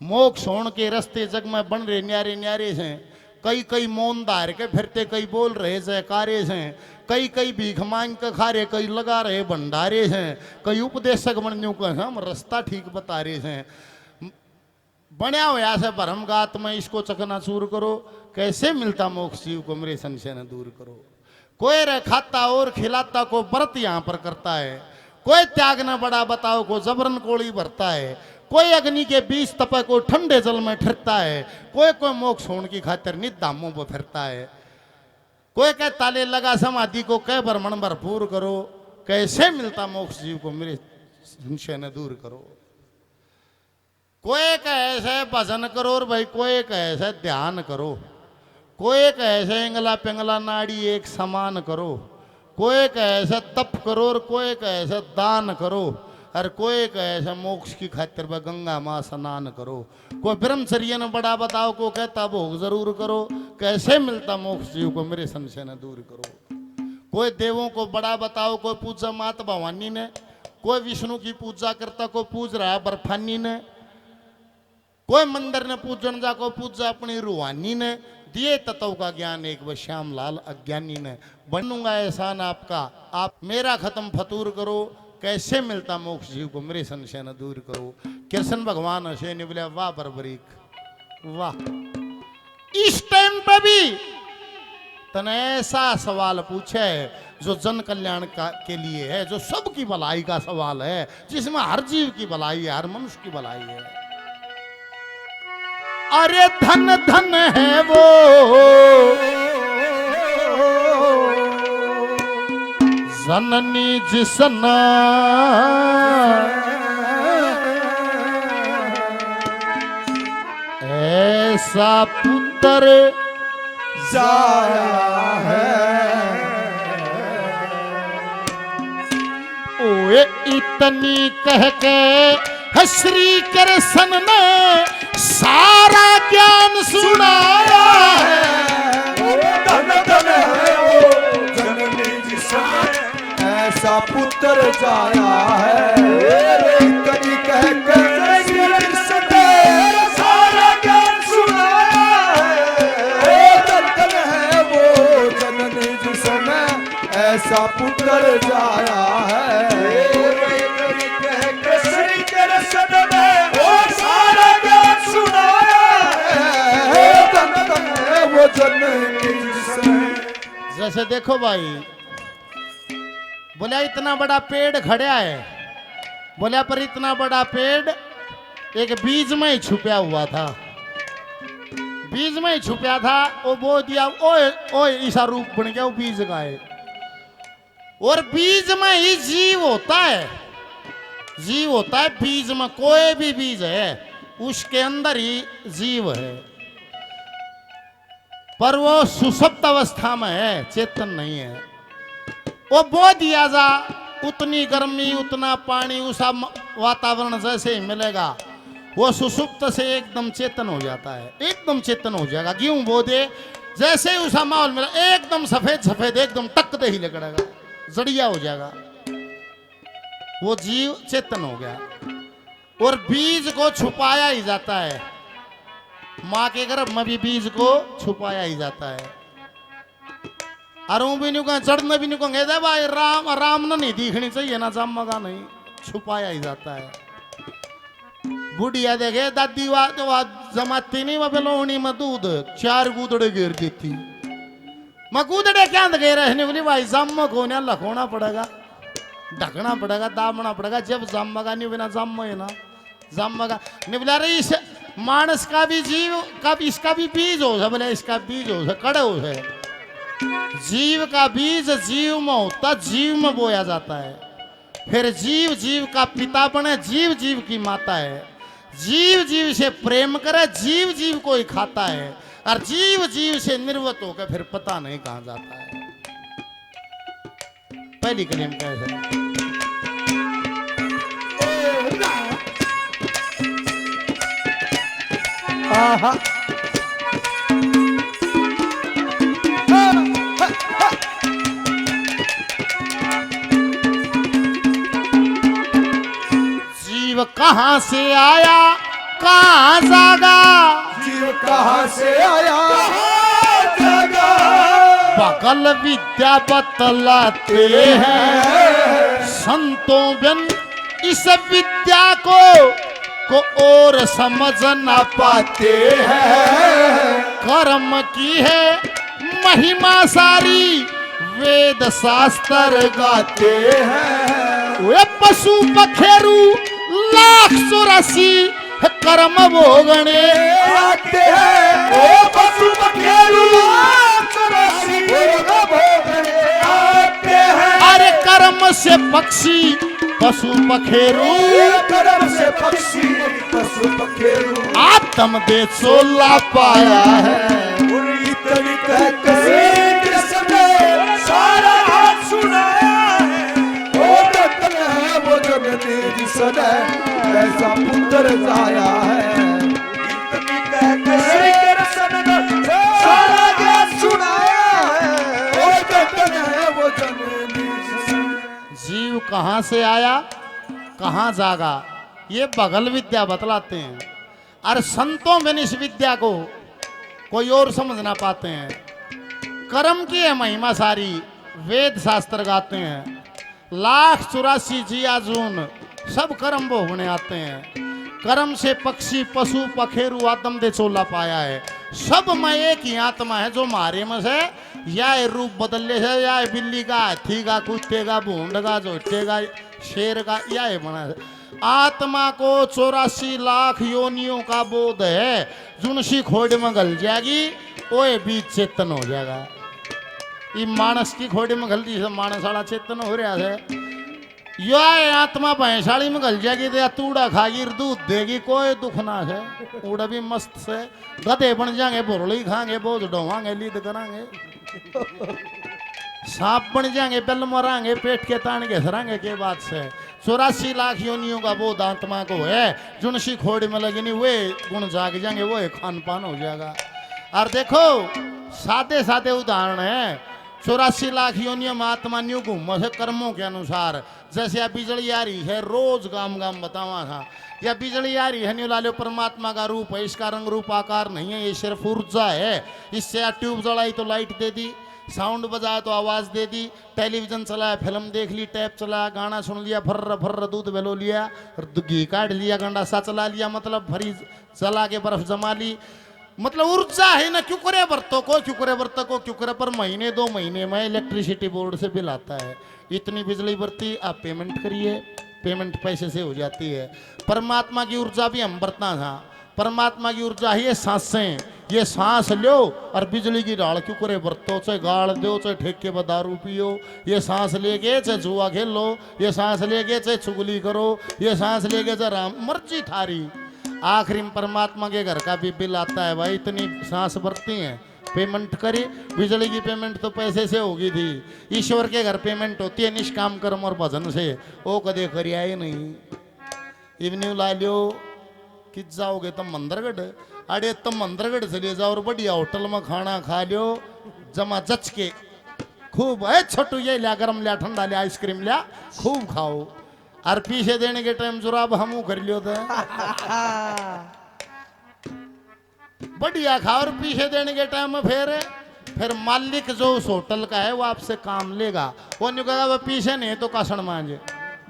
मोक्ष होने के रास्ते जग में बन रहे न्यारे न्यारे से, कई कई मौन धार के फिरते, कई बोल रहे जयकारे से, कई कई भीख मांग के खा रहे, कई लगा रहे भंडारे से, कई उपदेशक बनने को हम रास्ता ठीक बता रहे हैं। बनया हुआ से भरम गात में इसको चकनाचूर करो, कैसे मिलता मोक्ष जीव को मेरे संशय न दूर करो। कोई रह खाता और खिलाता को व्रत यहाँ पर करता है, कोई त्याग न बड़ा बताओ को जबरन कोड़ी भरता है, कोई अग्नि के बीच तपे को ठंडे जल में ठहरता है, कोई मोक्ष होने की खातिर नित धामों पर फिरता है। कोई कह ताले लगा समाधि को कह भ्रमण भरपूर करो, कैसे मिलता मोक्ष जीव को मेरे संशय न दूर करो। कोई कहे से भजन करो और भाई कोई कहे से ध्यान करो, कोई कहे से इंगला पिंगला नाड़ी एक समान करो, कोई कहे से तप करो और कोई कहे से दान करो, और कोई कहे से मोक्ष की खातिर वह गंगा माँ स्नान करो। कोई ब्रह्मचर्य न बड़ा बताओ को कहता भोग जरूर करो, कैसे मिलता मोक्ष जीव को मेरे संशय न दूर करो। कोई देवों को बड़ा बताओ, कोई पूजा मात भवानी ने, कोई विष्णु की पूजा करता को पूज रहा है बर्फानी ने, कोई मंदिर ने पूजन जा को पूजा अपनी रूहानी ने, दिए तत्व का ज्ञान एक व श्याम लाल अज्ञानी ने। बनूंगा एहसान आपका, आप मेरा खत्म फतूर करो, कैसे मिलता मोक्ष जीव को मेरे संशय न दूर करो। कृष्ण भगवान हसे ने बोले वाह बरबरीक वाह। इस टाइम पे भी तने ऐसा सवाल पूछे है जो जन कल्याण के लिए है, जो सबकी भलाई का सवाल है, जिसमें हर जीव की भलाई है, हर मनुष्य की भलाई है। अरे धन धन है वो जननी जिसना ऐसा पुत्र जाया है। ओए इतनी कह के श्री कृष्ण ने सारा ज्ञान सुनाया है। धन धन है वो जननी जिसने ऐसा पुत्र जाया है। इतनी कह कर श्री कृष्ण ने सारा ज्ञान सुनाया है। धन धन है वो जननी जिसने ऐसा पुत्र जाया है। कह कर श्री कृष्ण ने वो सारा ज्ञान सुनाया है। धन धन है वो जननी जिसने। जैसे देखो भाई, बोला इतना बड़ा पेड़ खड़ा है, बोला पर इतना बड़ा पेड़ एक बीज में ही छुपा हुआ था, बीज में ही छुपा था। वो बो दिया, ओए ओए ईसा रूप बन गया, वो बीज का है। और बीज में ही जीव होता है, जीव होता है बीज में। कोई भी बीज है उसके अंदर ही जीव है, पर वो सुसप्त अवस्था में है, चेतन नहीं है। वो बो दिया जा, उतनी गर्मी उतना पानी उस वातावरण जैसे ही मिलेगा, वो सुसुप्त से एकदम चेतन हो जाता है, एकदम चेतन हो जाएगा। गेहूं बो दे, जैसे ही उस माहौल मिला एकदम सफेद सफेद, एकदम टक दे ही लगेगा, जड़िया हो जाएगा, वो जीव चेतन हो गया। और बीज को छुपाया ही जाता है, माँ के गर्भ में भी बीज को छुपाया ही जाता है। अरे भी नहीं कहा, चढ़ने भी नहीं कहूँगे भाई राम राम ना नहीं दिखनी चाहिए ना, जमगा नहीं, छुपाया ही जाता है। बुढ़िया देखे दादी वाद जमाती नहीं, वह लोहनी में दूध 4 गूदड़े गिर देती। मैं गूदड़े क्या गे रहने बोली भाई जम को लखोना पड़ेगा, ढकना पड़ेगा, दामना पड़ेगा। जब जमगा नहीं बिना जम है ना, जमगा नहीं बोला रही इस मानस का भी जीव का भी, इसका भी बीज हो है, बोले इसका बीज हो है, कड़े हो है। जीव का बीज जीव में होता, जीव में बोया जाता है। फिर जीव जीव का पिता बने, जीव जीव की माता है। जीव जीव से प्रेम करे, जीव जीव को ही खाता है, और जीव जीव से निर्वत होकर फिर पता नहीं कहां जाता है। पहली कलीम कैसे आहा जीव कहां से आया कहाँ जागा, जीव कहाँ से आया, जागा बगल विद्या बतलाते हैं संतों बिन इस विद्या को और समझ न पाते हैं। कर्म की है महिमा सारी वेद शास्त्र गाते हैं। वे पशु पखेरु लाख 84 कर्म भोगने आते हैं। ओ पशु पखेरु लाख 84 कर्म भोगने आते हैं। अरे कर्म से पक्षी पशु पखेरु, कर्म से पक्षी पशु पखेरु आत्म दे चोला पाया है। इतनी कह कसीर कृष्ण ने सारा हाथ सुनाया है। वो रतन है वो जननी जिसने ऐसा पुत्र जाया है। इतनी कह कसीर कृष्ण ने सारा हाथ सुनाया है। वो रतन है वो जननी जिसने। जीव कहाँ से आया कहाँ जागा, ये बगल विद्या बतलाते हैं। और संतों में इस विद्या को कोई और समझ ना पाते हैं। कर्म की है महिमा सारी वेद शास्त्र गाते हैं। लाख 84 जिया जून सब कर्म भोगने आते हैं। कर्म से पक्षी पशु पखेरु आत्म दे चोला पाया है। सब में एक ही आत्मा है जो मारे में से या रूप बदलने से, या बिल्ली का, हाथी का, कुत्ते का, भूंड का, जोटे का, शेर का, या बना है। आत्मा को 84 लाख योनियों का बोध है। जुनसी खोड़ में गल जाएगी वो बीच चेतन हो जाएगा। ये मानस की खोड़ी में गलती से मानस वाला चेतन हो रहा है। यो आत्मा भैंसाड़ी में गल जाएगी तो तूड़ा खागी दूध देगी, कोई दुख ना है। उड़ा भी मस्त से गधे बन जाएंगे, भुरली खाएंगे, बोझ ढोवांगे, लीद करांगे, सांप बन जाएंगे, बेल मरांगे, पेट के तान के सरांगे के बाद से 84 लाख योनियों का बोध आत्मा को है। जुनसी खोड़ी में लगी नहीं वे गुण जाग जाएंगे, वो खान पान हो जाएगा। और देखो सादे सादे उदाहरण है। 84 लाख योनियों में आत्मा न्यू घूम से कर्मों के अनुसार। जैसे या बिजली आ रही है, रोज गाम गाम बतावा था, या बिजली आ रही है न्यू लालो परमात्मा का रूप है। इसका रंग रूप आकार नहीं है, ये सिर्फ ऊर्जा है। इससे ट्यूब जलाई तो लाइट दे दी, साउंड बजाया तो आवाज दे दी, टेलीविजन चलाया, फिल्म देख ली, टैप चलाया, गाना सुन लिया, फर्र फर्र दूध बेलो लिया, घी काट लिया, गंडासा चला लिया, मतलब फ्रीज चला के बर्फ जमा ली। मतलब ऊर्जा है ना, क्यों करे बर्तों को, क्यों करे बर्तों को, क्यों करे। पर महीने 2 महीने में इलेक्ट्रिसिटी बोर्ड से बिल आता है, इतनी बिजली बरती, आप पेमेंट करिए, पेमेंट पैसे से हो जाती है। परमात्मा की ऊर्जा भी हम बरतना था। परमात्मा की ऊर्जा ही ये सांसें, ये सांस लो और बिजली की डाल क्यों करे बरतो, चाहे गाड़ दो, चाहे ठेके पर दारू पियो, ये सांस लेके चाहे जुआ खेल लो, ये सांस लेके चाहे चुगली करो, ये सांस लेके चाहे राम मर्जी थारी। आखिरी में परमात्मा के घर का भी बिल आता है भाई, इतनी सांस बरती हैं, पेमेंट करी। बिजली की पेमेंट तो पैसे से होगी थी, ईश्वर के घर पेमेंट होती है निष्काम कर्म और भजन से। वो कदे करिया ही नहीं। इवनिंग ला लियो कि जाओगे तुम मंदिरगढ़, अरे तुम मंदिरगढ़ चले जाओ और बढ़िया होटल में खाना खा लियो, जमा जच के खूब है छोटू, ये लिया गरम लिया, ठंडा लिया, आइसक्रीम लिया, खूब खाओ। और पीछे देने के टाइम जुराब हमू कर लियो थे बढ़िया खा, और पीछे देने के टाइम में फिर मालिक जो उस होटल का है वो आपसे काम लेगा। वो नहीं कहेगा वो पीछे नहीं तो कासण मांझे,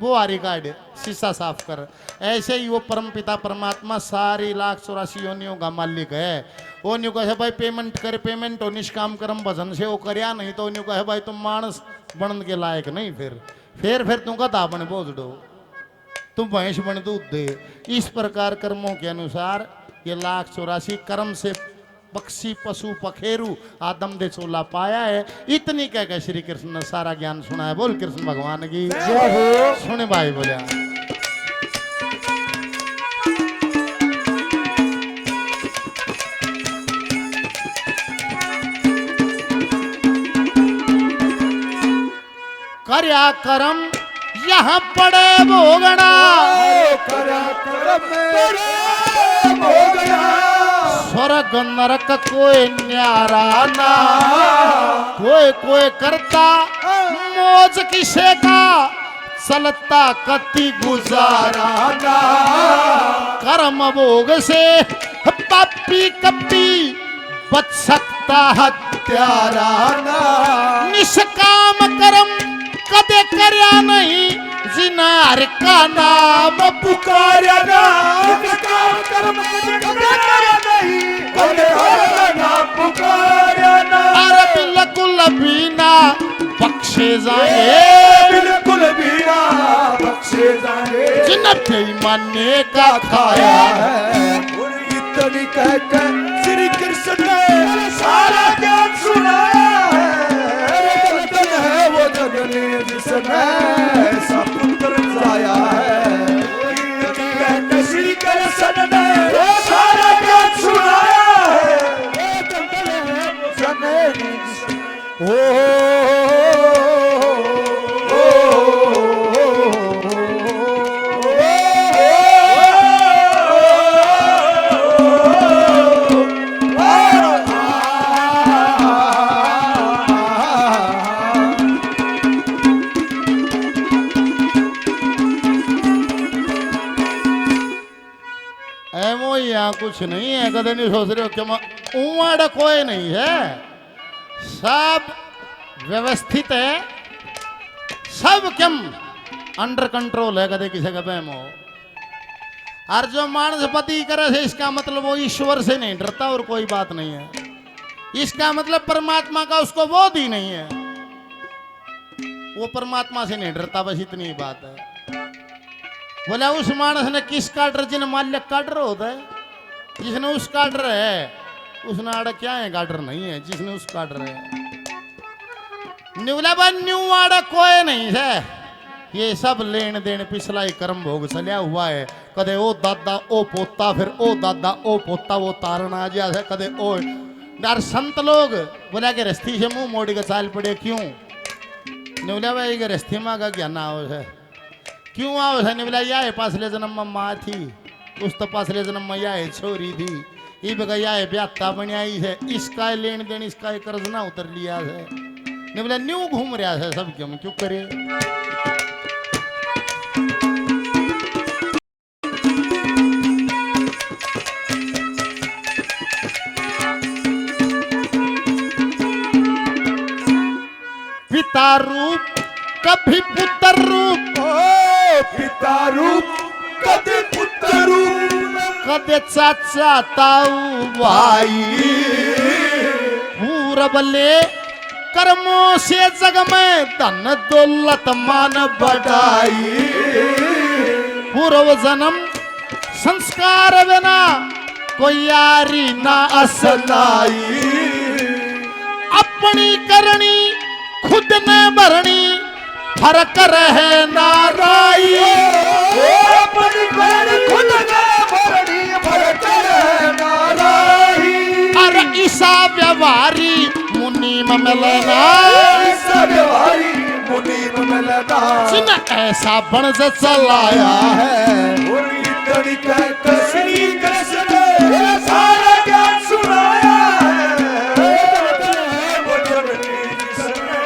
वो आरी काट, शीशा साफ कर। ऐसे ही वो परम पिता परमात्मा सारी लाख 84 योनियों का मालिक है। वो न्यू कहे भाई पेमेंट करे, पेमेंट हो निष्काम कर्म भजन से, वो करया नहीं तो न्यू कहे भाई तुम मानस बनने के लायक नहीं। फिर तुम गधा बन बोझ दो, तुम भैंस बन दूध दे। इस प्रकार कर्मों के अनुसार ये लाख 84 कर्म से पक्षी पशु पखेरु आदम दे चोला पाया है। इतनी कह के श्री कृष्ण ने सारा ज्ञान सुना है। बोल कृष्ण भगवान की जय हो। सुने भाई बोलिया कर्या कर्म यहाँ पड़े भोगना, कर्या कर्म भोगना, स्वर्ग नरक कोई न्यारा ना, कोई करता मौज किसे का, चलता कति गुजारा गुजाराना कर्म भोग से पापी कपी बच सकता त्याराना निष्काम कर्म कदे करया नहीं जिनार का नाम पुकाराना काम कर्म कदे करे नहीं कदे ना पुकाराना अरे बिल्कुल भी ना बख्शे जाए बिल्कुल भी ना बख्शे जाए जिन बेईमाने का खाया है और इतनी कहकर श्री कृष्ण ने सारा ज्ञान सुनाया है रतन है वो जननी जिसने ऐसा पुत्र जाया है इतनी कहकर श्री कृष्ण ने सारा ज्ञान सुनाया है रतन है वो जननी जिसने एमो यहाँ कुछ नहीं है कदे नहीं सोच रहे हो कि उमड़ कोई नहीं है सब व्यवस्थित है सब कम अंडर कंट्रोल है कदे किसी का बहमो और जो मानस पति करे से इसका मतलब वो ईश्वर से नहीं डरता और कोई बात नहीं है इसका मतलब परमात्मा का उसको बोध ही नहीं है वो परमात्मा से नहीं डरता बस इतनी ही बात है बोला उस मानस ने किस काटर जिन माल्य काटर होता है जिसने उस काटर है उसने आड़ा क्या है काटर नहीं है जिसने उस काटर है निवला बन न्यू आड़ा कोई नहीं है ये सब लेन देन पिछला ही कर्म भोग चलिया हुआ है कदे ओ दादा ओ पोता फिर ओ दादा ओ पोता वो तारण आ जा है कदे ओ यार संत लोग बोला के रस्ती से मुंह मोड़ी का चाल पड़े क्यों निवला भाई के रस्ती में का क्या ना हो है क्यों आओ है निवला या पासले जन्म में माँ थी उस तो पासले जन्म में या छोरी थी ये बगा या ब्याता बनी आई है इसका लेन देन इसका कर्ज ना उतर लिया है निवला न्यू घूम रहा है सब क्यों करे पिता रूप कभी पुत्र रूप पिता रूप कदे पुत्र रूप कदे चाचा ताऊ भाई पूरब ले कर्मों से जग में धन दौलत मान बढ़ाई पूर्व जन्म संस्कार बिना कोई यारी ना असनाई अपनी करनी खुद ने भरनी फर्क रहे नाराई अपनी करनी खुद ने भरनी फर्क रहे नाराई अरे ईसा व्यवहारी मुनीम मिलना ईसा व्यवहारी मुनीम मिलना जिन ऐसा बन चलाया है और इतनी कहकर श्री कृष्ण ने सारा ज्ञान सुनाया है वो जननी जिसने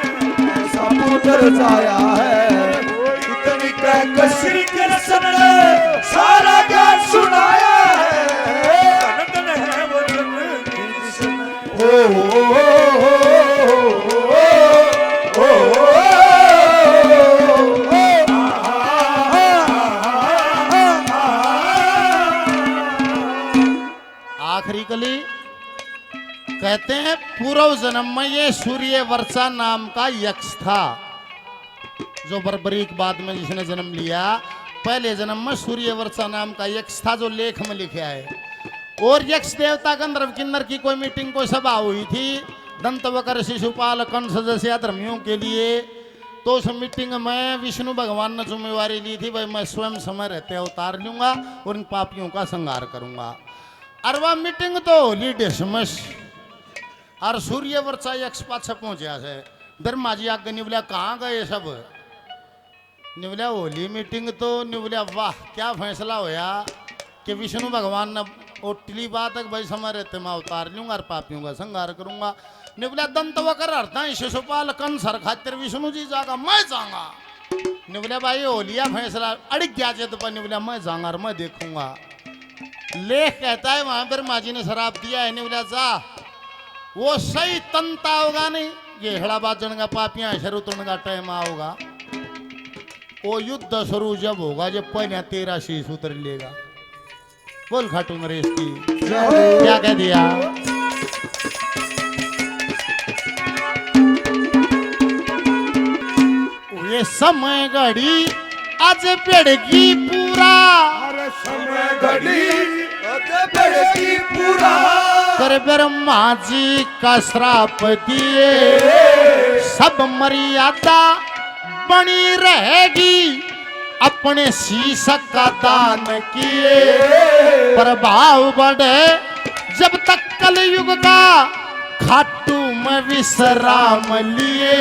ऐसा पुत्र जाया है इतनी कहकर श्री कृष्ण ने सारा ज्ञान सुनाया है धन है वो जननी जिसने आखिरी कली कहते हैं पूर्व जन्म में ये सूर्य वर्षा नाम का यक्ष था जो बर्बरीक बाद में जिसने जन्म लिया पहले जन्म में सूर्य वर्षा नाम का यक्ष था जो लेख में लिखा है और यक्ष देवता गंधर्व किन्नर की कोई मीटिंग कोई सभा हुई थी दंतवकर शिशुपाल कंस जैसे धर्मियों के लिए तो उस मीटिंग में विष्णु भगवान ने जिम्मेवारी ली थी भाई मैं स्वयं समय रहते अवतार लूंगा और इन पापियों का संहार करूंगा और वह मीटिंग तो होली डिसमिस और सूर्य वर्षा यक्ष पाछे पहुंचा है धर्मा जी आगे निवला कहाँ गए सब निवला होली मीटिंग तो निवला वाह क्या फैसला होया कि विष्णु भगवान ने ओटली बात है भाई समय रहते मैं अवतार लूंगा और पापियों का संहार करूंगा निवला दंत वकर अर्था शिशुपाल कंसर खातिर विष्णु जी जागा मैं जाऊंगा ने बोला भाई हो लिया फैसला, अड़ गया जद पर ने बोला मैं जाऊंगा और मैं देखूंगा। लेख कहता है वहां पर माँ जी ने शराब दिया है, ने बोला जा वो सही तंता होगा नहीं, ये हेड़ा बाजन का पापियां शुरू तुन का टाइम आओगा। वो युद्ध शुरू जब होगा जब पहले तेरा शीश उतर लेगा। बोल खाटू नरेश की क्या कह दिया। ये समय घड़ी आज बेड़गी पूरा, हर समय घड़ी आज बेड़गी पूरा, कर ब्रह्मा जी का श्राप दिए, सब मर्यादा बनी रहेगी, अपने शीश का दान किए, प्रभाव बढ़े जब तक कलयुग का, खाटू में विश्राम लिए,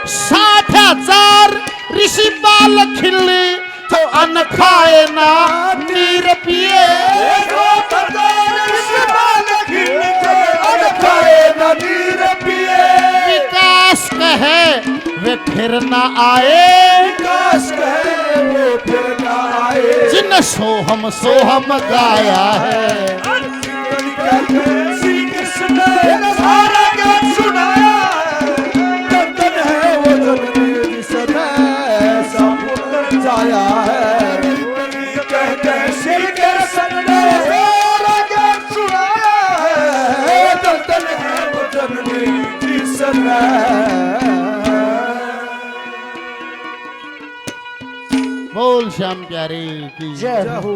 60,000 ऋषि बाल खिले, तो अन्न खाए ना नीर पिए, विकास कहे वे फिर न आए, विकास कहे वो फिर न आए, जिन सोहम सोहम गाया है। श्री कृष्ण ने सारा ज्ञान सुनाया है, धन है वो जननी सदा ऐसा पुत्र जाया है, कहते श्री कृष्ण ने सारा ज्ञान सुनाया है, धन है वो जननी सदा। बोल श्याम प्यारे की जय हो।